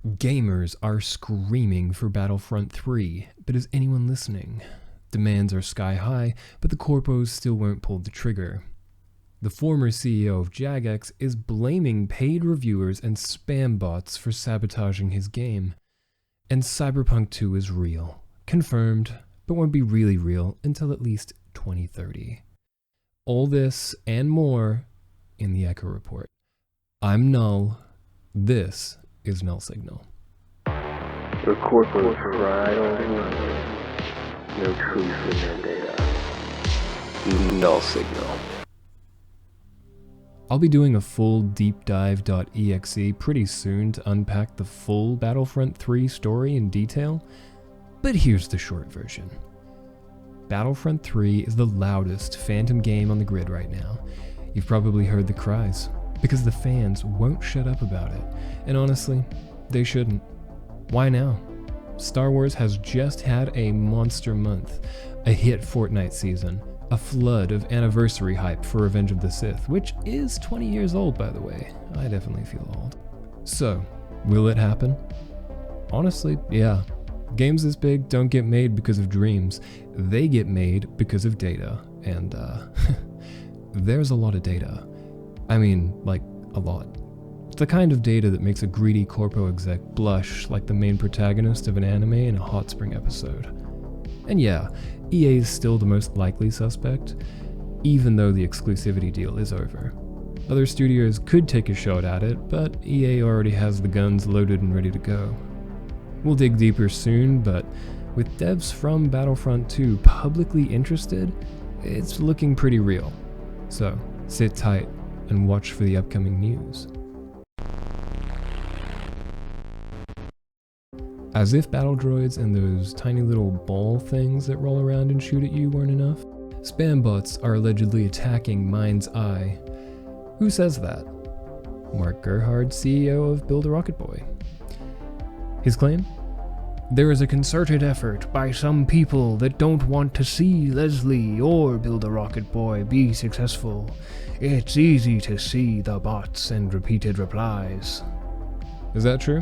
Gamers are screaming for Battlefront 3, but is anyone listening? Demands are sky high, but the corpos still won't pull the trigger. The former CEO of Jagex is blaming paid reviewers and spam bots for sabotaging his game. And Cyberpunk 2 is real. Confirmed, but won't be really real until at least 2030. All this and more in the Echo Report. I'm Null. This is Null Signal. The corporate pride on the line. No truth in their data. Null Signal. I'll be doing a full deep dive.exe pretty soon to unpack the full Battlefront 3 story in detail, but here's the short version. Battlefront 3 is the loudest Phantom game on the grid right now. You've probably heard the cries, because the fans won't shut up about it, and honestly, they shouldn't. Why now? Star Wars has just had a monster month, a hit Fortnite season, a flood of anniversary hype for Revenge of the Sith, which is 20 years old, by the way. I definitely feel old. So, will it happen? Honestly, yeah. Games this big don't get made because of dreams. They get made because of data, and there's a lot of data. I mean, like, a lot. It's the kind of data that makes a greedy corpo exec blush like the main protagonist of an anime in a Hot Spring episode. And yeah, EA is still the most likely suspect, even though the exclusivity deal is over. Other studios could take a shot at it, but EA already has the guns loaded and ready to go. We'll dig deeper soon, but with devs from Battlefront 2 publicly interested, it's looking pretty real. So, sit tight and watch for the upcoming news. As if battle droids and those tiny little ball things that roll around and shoot at you weren't enough, spam bots are allegedly attacking MindsEye. Who says that? Mark Gerhard, CEO of Build a Rocket Boy. His claim? There is a concerted effort by some people that don't want to see Leslie or Build a Rocket Boy be successful. It's easy to see the bots and repeated replies. Is that true?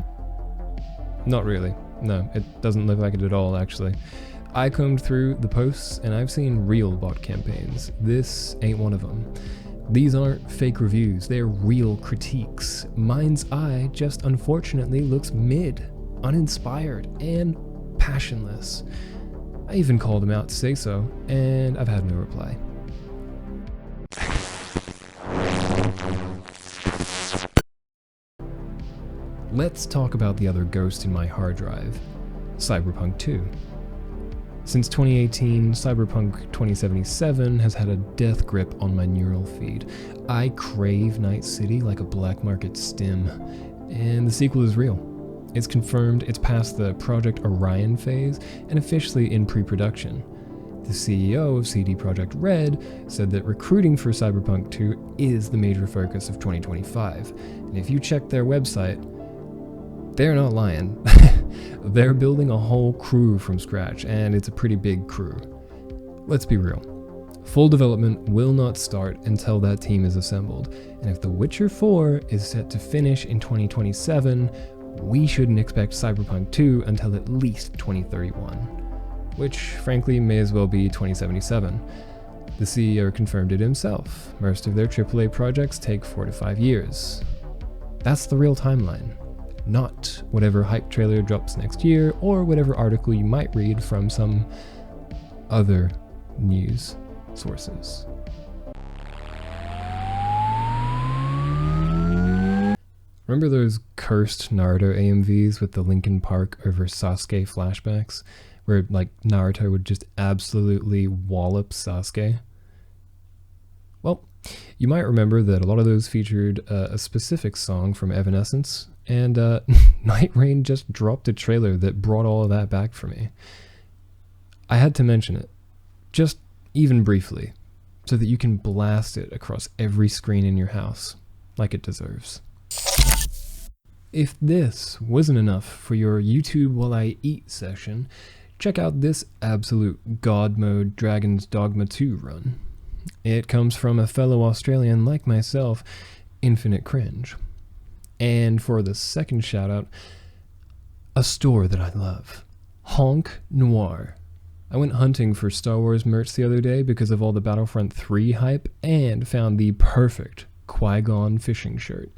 Not really. No, it doesn't look like it at all, actually. I combed through the posts and I've seen real bot campaigns. This ain't one of them. These aren't fake reviews, they're real critiques. MindsEye just unfortunately looks mid, uninspired, and passionless. I even called him out to say so, and I've had no reply. Let's talk about the other ghost in my hard drive, Cyberpunk 2. Since 2018, Cyberpunk 2077 has had a death grip on my neural feed. I crave Night City like a black market stim, and the sequel is real. It's confirmed it's past the Project Orion phase and officially in pre-production. The CEO of CD Projekt Red said that recruiting for Cyberpunk 2 is the major focus of 2025, and if you check their website, they're not lying. They're building a whole crew from scratch, and it's a pretty big crew. Let's be real. Full development will not start until that team is assembled, and if The Witcher 4 is set to finish in 2027, we shouldn't expect Cyberpunk 2 until at least 2031, which frankly may as well be 2077. The CEO confirmed it himself. Most of their AAA projects take 4 to 5 years. That's the real timeline. Not whatever hype trailer drops next year, or whatever article you might read from some other news sources. Remember those cursed Naruto AMVs with the Linkin Park over Sasuke flashbacks, where like Naruto would just absolutely wallop Sasuke? Well, you might remember that a lot of those featured a specific song from Evanescence, and NIGHTREIGN just dropped a trailer that brought all of that back for me. I had to mention it, just even briefly, so that you can blast it across every screen in your house, like it deserves. If this wasn't enough for your YouTube while I eat session, check out this absolute God mode Dragon's Dogma 2 run. It comes from a fellow Australian like myself, Infinite Cringe. And for the second shoutout, a store that I love. Honk, Noir. I went hunting for Star Wars merch the other day because of all the Battlefront 3 hype and found the perfect Qui-Gon fishing shirt.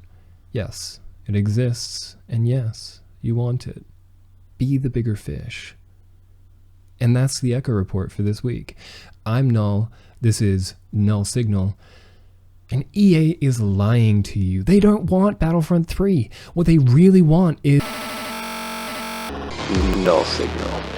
Yes, it exists, and yes, you want it. Be the bigger fish. And that's the Echo Report for this week. I'm Null, this is Null Signal, and EA is lying to you. They don't want Battlefront 3. What they really want is Null Signal.